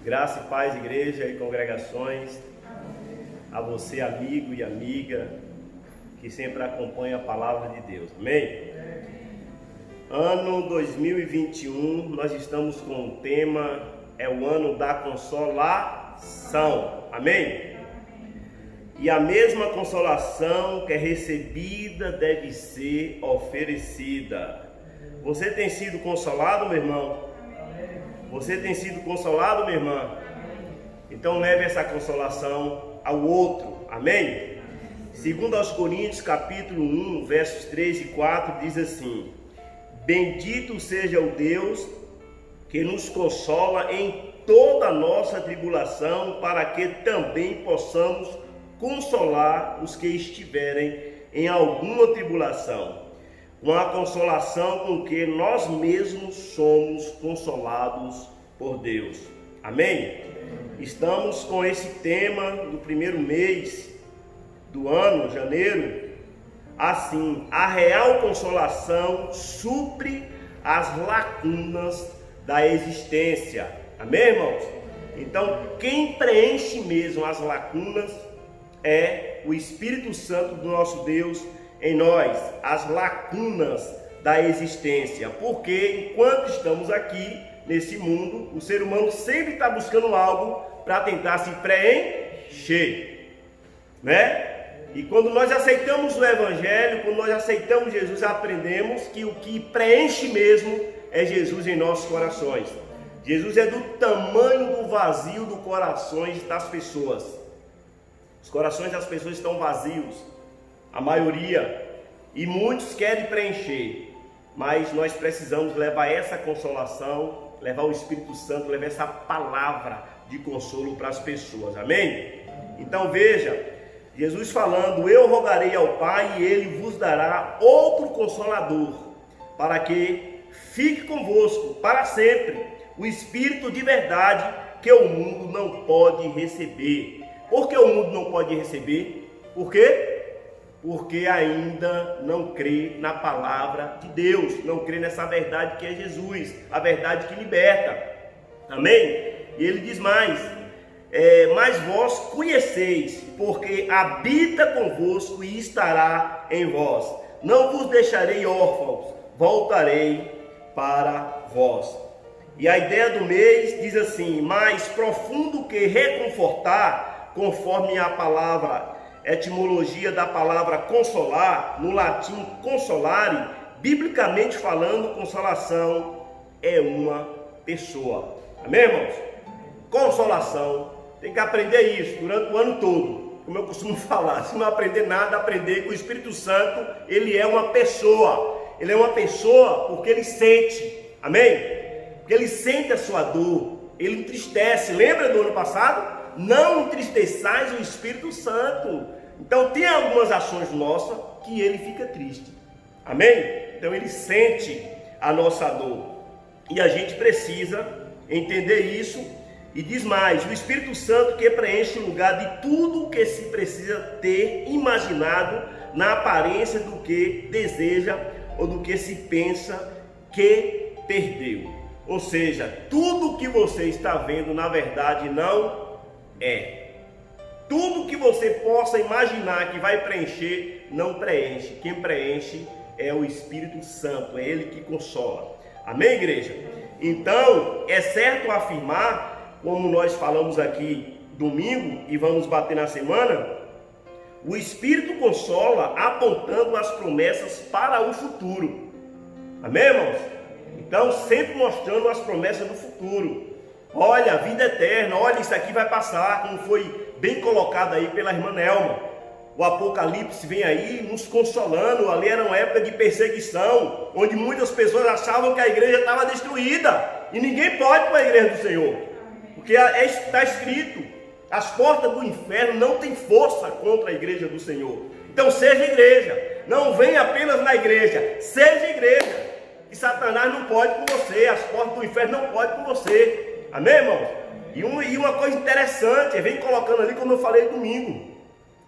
Graça e paz, igreja e congregações. A você, amigo e amiga, que sempre acompanha a palavra de Deus. Amém? Ano 2021, nós estamos com o tema, é o ano da consolação. Amém? E a mesma consolação que é recebida deve ser oferecida. Você tem sido consolado, meu irmão? Você tem sido consolado, minha irmã? Então leve essa consolação ao outro. Amém? Segundo aos Coríntios, capítulo 1, versos 3 e 4, diz assim: Bendito seja o Deus que nos consola em toda a nossa tribulação, para que também possamos consolar os que estiverem em alguma tribulação, com a consolação com que nós mesmos somos consolados por Deus. Amém? Estamos com esse tema do primeiro mês do ano, janeiro. Assim, a real consolação supre as lacunas da existência. Amém, irmãos? Então, quem preenche mesmo as lacunas é o Espírito Santo do nosso Deus em nós, as lacunas da existência. Porque enquanto estamos aqui nesse mundo, o ser humano sempre está buscando algo para tentar se preencher, né? E quando nós aceitamos o Evangelho, quando nós aceitamos Jesus, aprendemos que o que preenche mesmo é Jesus em nossos corações. Jesus é do tamanho do vazio dos corações das pessoas. Os corações das pessoas estão vazios, a maioria, e muitos querem preencher, mas nós precisamos levar essa consolação, levar o Espírito Santo, levar essa palavra de consolo para as pessoas. Amém? Então veja, Jesus falando: eu rogarei ao Pai e Ele vos dará outro Consolador, para que fique convosco para sempre, o Espírito de verdade, que o mundo não pode receber. Por que o mundo não pode receber? Por quê? Porque ainda não crê na palavra de Deus, não crê nessa verdade que é Jesus, a verdade que liberta. Amém? E ele diz mais: mas vós conheceis, porque habita convosco e estará em vós. Não vos deixarei órfãos, voltarei para vós. E a ideia do mês diz assim: mais profundo que reconfortar, conforme a palavra, etimologia da palavra consolar, no latim consolare, biblicamente falando, consolação é uma pessoa. Amém, irmãos? Consolação, tem que aprender isso durante o ano todo, como eu costumo falar. Se não aprender nada, aprender que o Espírito Santo, ele é uma pessoa. Ele é uma pessoa porque ele sente, amém? Porque ele sente a sua dor, ele entristece. Lembra do ano passado? Não entristeçais o Espírito Santo. Então tem algumas ações nossas que ele fica triste. Amém? Então ele sente a nossa dor. E a gente precisa entender isso. E diz mais: o Espírito Santo que preenche o lugar de tudo o que se precisa ter imaginado na aparência do que deseja ou do que se pensa que perdeu. Ou seja, tudo que você está vendo na verdade não é. Tudo que você possa imaginar que vai preencher, não preenche. Quem preenche é o Espírito Santo, é Ele que consola. Amém, igreja? Então, é certo afirmar, como nós falamos aqui domingo e vamos bater na semana, o Espírito consola apontando as promessas para o futuro. Amém, irmãos? Então, sempre mostrando as promessas do futuro. Olha, a vida eterna, olha, isso aqui vai passar, como foi bem colocado aí pela irmã Nelma. O Apocalipse vem aí nos consolando. Ali era uma época de perseguição, onde muitas pessoas achavam que a igreja estava destruída. E ninguém pode para a igreja do Senhor, porque está escrito: as portas do inferno não têm força contra a igreja do Senhor. Então seja igreja, não venha apenas na igreja, seja igreja. E Satanás não pode com você, as portas do inferno não podem com você. Amém, irmãos? E uma coisa interessante, vem colocando ali, como eu falei domingo,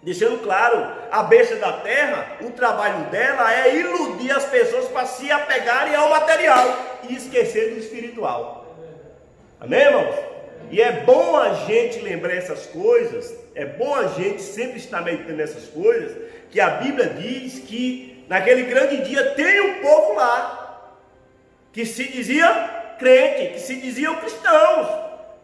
deixando claro, a besta da terra, o trabalho dela é iludir as pessoas para se apegarem ao material e esquecer do espiritual. Amém, irmãos? E é bom a gente lembrar essas coisas, é bom a gente sempre estar meditando nessas coisas, que a Bíblia diz que naquele grande dia tem um povo lá, que se dizia crente, que se diziam cristãos,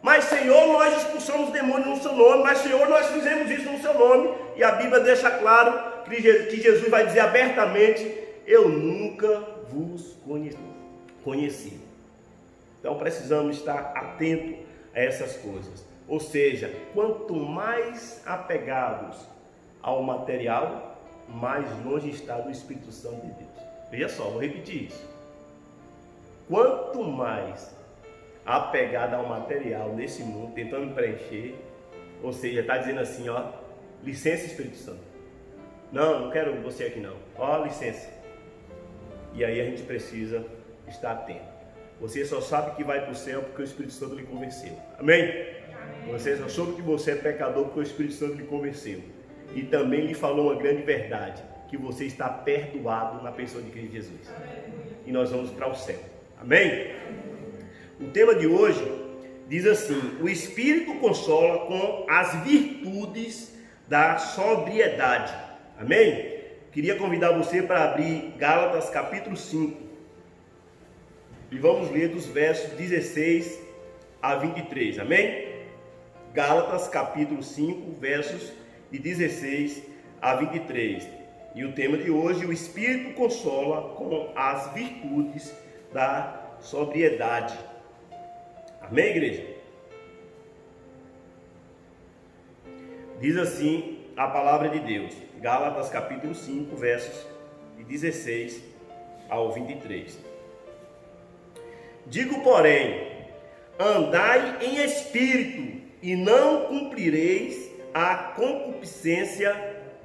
mas Senhor, nós expulsamos demônios no seu nome, mas Senhor, nós fizemos isso no seu nome, e a Bíblia deixa claro que Jesus vai dizer abertamente, eu nunca vos conheci. Então precisamos estar atentos a essas coisas. Ou seja, quanto mais apegados ao material, mais longe está do Espírito Santo de Deus. Veja só, vou repetir isso. Quanto mais apegado ao material nesse mundo, tentando preencher, ou seja, está dizendo assim, ó, licença Espírito Santo. Não quero você aqui não. Ó, licença. E aí a gente precisa estar atento. Você só sabe que vai para o céu porque o Espírito Santo lhe convenceu. Amém? Amém? Você só soube que você é pecador porque o Espírito Santo lhe convenceu. E também lhe falou uma grande verdade, que você está perdoado na pessoa de Cristo Jesus. E nós vamos para o céu. Amém? O tema de hoje diz assim, o Espírito consola com as virtudes da sobriedade. Amém? Queria convidar você para abrir Gálatas capítulo 5. E vamos ler dos versos 16 a 23, amém? Gálatas capítulo 5, versos de 16 a 23. E o tema de hoje, o Espírito consola com as virtudes da sobriedade. Amém, igreja? Diz assim a palavra de Deus, Gálatas capítulo 5, versos de 16 ao 23. Digo, porém, andai em espírito, e não cumprireis a concupiscência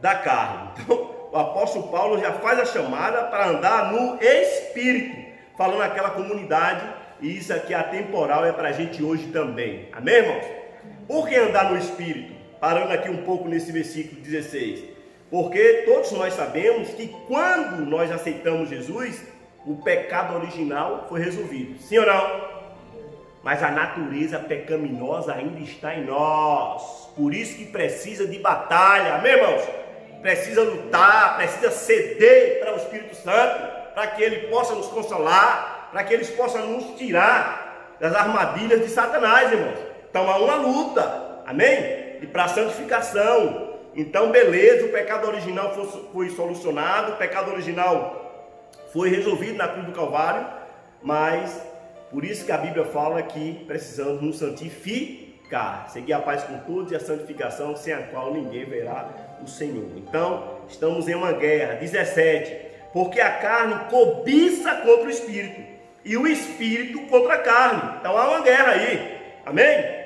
da carne. Então, o apóstolo Paulo já faz a chamada para andar no espírito, falando naquela comunidade, e isso aqui é atemporal, é para a gente hoje também. Amém, irmãos? Por que andar no espírito? Parando aqui um pouco nesse versículo 16. Porque todos nós sabemos que quando nós aceitamos Jesus, o pecado original foi resolvido. Sim ou não? Mas a natureza pecaminosa ainda está em nós. Por isso que precisa de batalha. Amém, irmãos? Precisa lutar, precisa ceder para o Espírito Santo, para que Ele possa nos consolar, para que Ele possa nos tirar das armadilhas de Satanás, irmãos. Então há uma luta, amém? E para a santificação. Então, beleza, o pecado original foi solucionado, o pecado original foi resolvido na cruz do Calvário, mas por isso que a Bíblia fala que precisamos nos santificar, seguir a paz com todos e a santificação, sem a qual ninguém verá o Senhor. Então, estamos em uma guerra. 17, porque a carne cobiça contra o Espírito, e o Espírito contra a carne. Então há uma guerra aí, amém?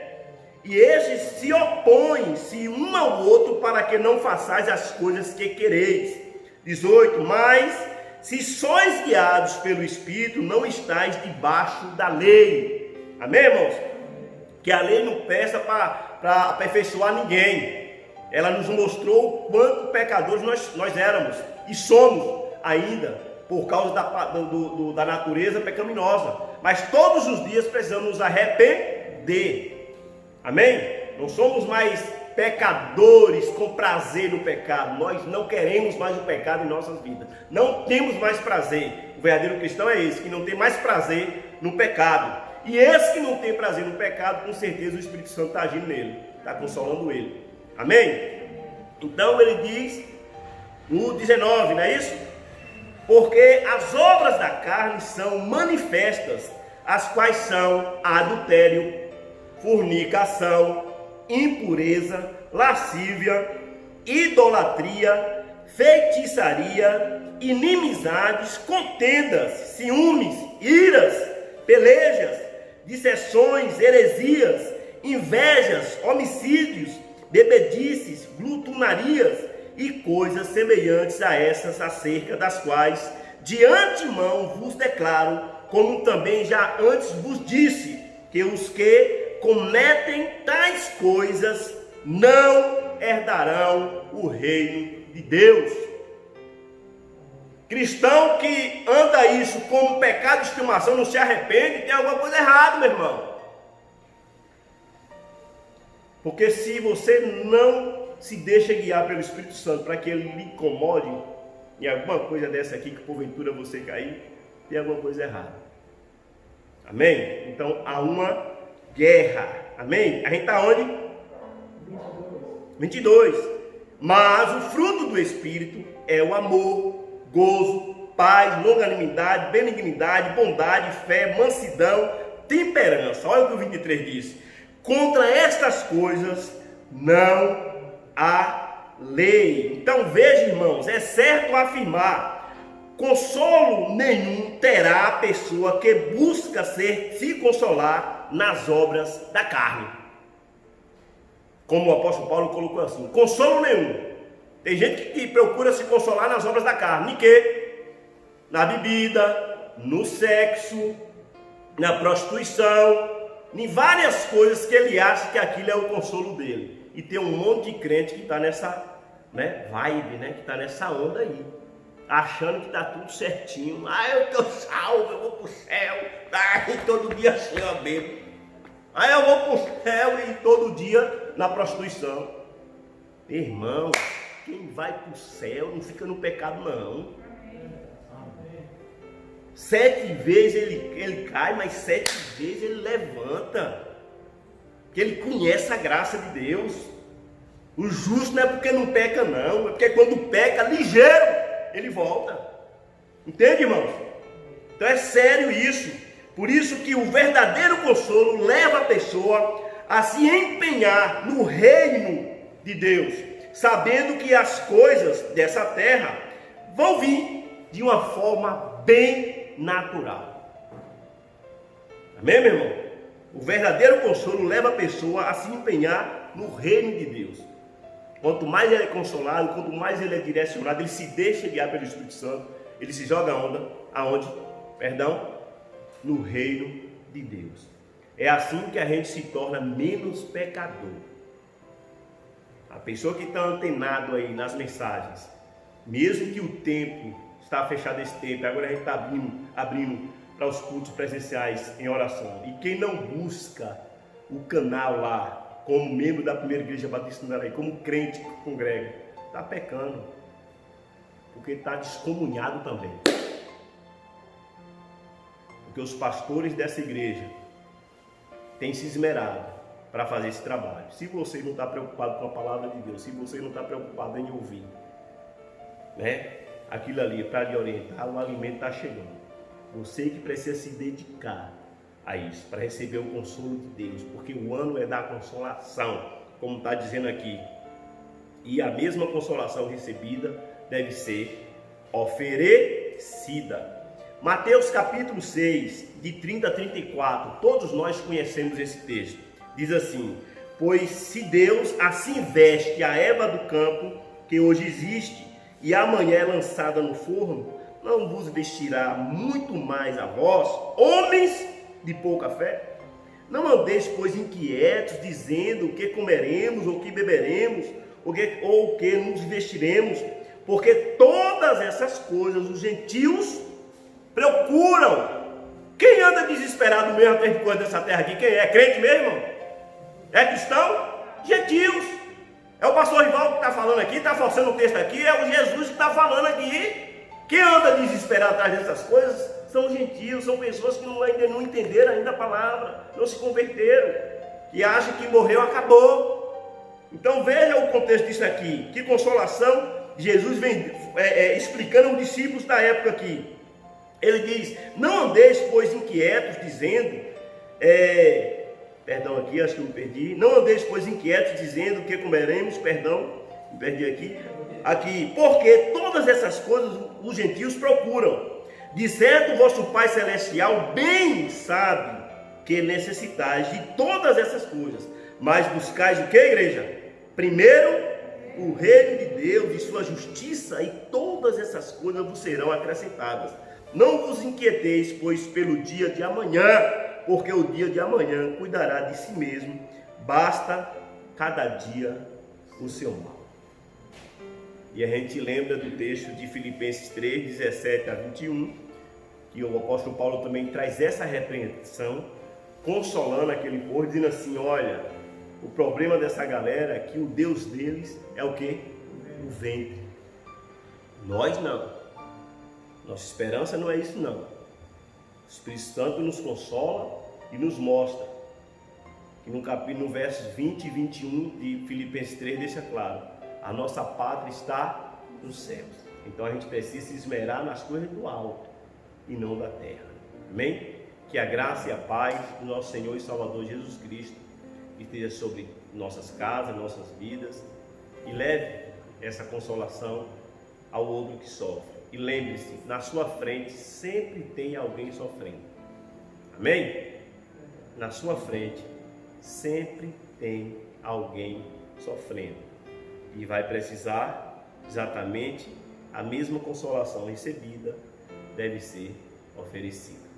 E estes se opõem-se um ao outro para que não façais as coisas que quereis. 18, mas se sois guiados pelo Espírito, não estáis debaixo da lei. Amém, irmãos? Que a lei não peça para aperfeiçoar ninguém. Ela nos mostrou quanto pecadores nós éramos e somos ainda, por causa da natureza pecaminosa. Mas todos os dias precisamos nos arrepender. Amém? Não somos mais pecadores com prazer no pecado. Nós não queremos mais o pecado em nossas vidas. Não temos mais prazer. O verdadeiro cristão é esse, que não tem mais prazer no pecado. E esse que não tem prazer no pecado, com certeza o Espírito Santo está agindo nele, está consolando ele. Amém? Então ele diz no 19, não é isso? Porque as obras da carne são manifestas, as quais são adultério, fornicação, impureza, lascívia, idolatria, feitiçaria, inimizades, contendas, ciúmes, iras, pelejas, dissensões, heresias, invejas, homicídios, bebedices, glutonarias e coisas semelhantes a essas, acerca das quais de antemão vos declaro, como também já antes vos disse, que os que cometem tais coisas não herdarão o reino de Deus. Cristão que anda isso como pecado de estimação, não se arrepende, tem alguma coisa errada, meu irmão. Porque se você não se deixa guiar pelo Espírito Santo para que ele lhe incomode em alguma coisa dessa aqui, que porventura você cair, tem alguma coisa errada. Amém? Então há uma guerra. Amém? A gente está onde? 22. Mas o fruto do Espírito é o amor, gozo, paz, longanimidade, benignidade, bondade, fé, mansidão, temperança. Olha o que o 23 diz. Contra estas coisas não há lei. Então veja, irmãos, é certo afirmar: consolo nenhum terá a pessoa que busca se consolar nas obras da carne. Como o apóstolo Paulo colocou assim: consolo nenhum. Tem gente que procura se consolar nas obras da carne. Em quê? Na bebida, no sexo, na prostituição, em várias coisas que ele acha que aquilo é o consolo dele. E tem um monte de crente que está nessa vibe, que está nessa onda aí, achando que está tudo certinho. Eu estou salvo, eu vou para o céu. E todo dia assim eu bebo. Eu vou para o céu e todo dia na prostituição. Irmão, quem vai para o céu não fica no pecado não. 7 vezes ele cai, mas 7 vezes ele levanta. Porque ele conhece a graça de Deus. O justo não é porque não peca não, é porque quando peca, ligeiro, ele volta. Entende, irmãos? Então é sério isso. Por isso que o verdadeiro consolo leva a pessoa a se empenhar no reino de Deus, sabendo que as coisas dessa terra vão vir de uma forma bem natural. Amém, meu irmão? O verdadeiro consolo leva a pessoa a se empenhar no reino de Deus. Quanto mais ele é consolado, quanto mais ele é direcionado, ele se deixa guiar pelo Espírito Santo, ele se joga aonde? No reino de Deus. É assim que a gente se torna menos pecador. A pessoa que está antenado aí nas mensagens, mesmo que o tempo está fechado esse tempo, agora a gente está abrindo para os cultos presenciais em oração. E quem não busca o canal lá, como membro da primeira igreja batista do Araí, como crente que congrega, está pecando, porque está descomunhado também. Porque os pastores dessa igreja têm se esmerado para fazer esse trabalho. Se você não está preocupado com a palavra de Deus, se você não está preocupado em ouvir, aquilo ali para lhe orientar, o alimento está chegando. Você que precisa se dedicar a isso, para receber o consolo de Deus, porque o ano é da consolação, como está dizendo aqui. E a mesma consolação recebida deve ser oferecida. Mateus capítulo 6, de 30 a 34, todos nós conhecemos esse texto. Diz assim: pois se Deus assim veste a erva do campo, que hoje existe, e amanhã é lançada no forno, não vos vestirá muito mais a vós, homens de pouca fé? Não andeis, pois, inquietos, dizendo o que comeremos, ou o que beberemos, ou o que nos vestiremos, porque todas essas coisas os gentios procuram. Quem anda desesperado mesmo atrás de coisa dessa terra aqui? Quem é? Crente mesmo? É cristão? Gentios. É o pastor Rivaldo que está falando aqui, está forçando o texto aqui, é o Jesus que está falando aqui. Quem anda desesperado atrás dessas coisas são os gentios, são pessoas que ainda não entenderam ainda a palavra, não se converteram, e acham que morreu, acabou. Então veja o contexto disso aqui, que consolação Jesus vem explicando aos discípulos da época aqui. Ele diz: não andeis, pois, inquietos, dizendo, aqui, acho que eu me perdi. Não andeis, pois, inquietos, dizendo o que comeremos, me perdi aqui, porque todas essas coisas os gentios procuram. De certo, vosso Pai Celestial bem sabe que necessitais de todas essas coisas. Mas buscais o que, igreja? Primeiro, o reino de Deus e sua justiça, e todas essas coisas vos serão acrescentadas. Não vos inquieteis, pois, pelo dia de amanhã, porque o dia de amanhã cuidará de si mesmo. Basta cada dia o seu mal. E a gente lembra do texto de Filipenses 3, 17 a 21, que o apóstolo Paulo também traz essa repreensão, consolando aquele povo, dizendo assim: olha, O problema dessa galera é que o Deus deles é o quê? O ventre. Nós não. Nossa esperança não é isso não. O Espírito Santo nos consola e nos mostra. Que no versos 20 e 21 de Filipenses 3 deixa claro. A nossa pátria está nos céus. Então a gente precisa se esmerar nas coisas do alto e não da terra. Amém? Que a graça e a paz do nosso Senhor e Salvador Jesus Cristo esteja sobre nossas casas, nossas vidas, e leve essa consolação ao outro que sofre. E lembre-se, na sua frente sempre tem alguém sofrendo. Amém? Na sua frente sempre tem alguém sofrendo. E vai precisar exatamente a mesma consolação recebida deve ser oferecida.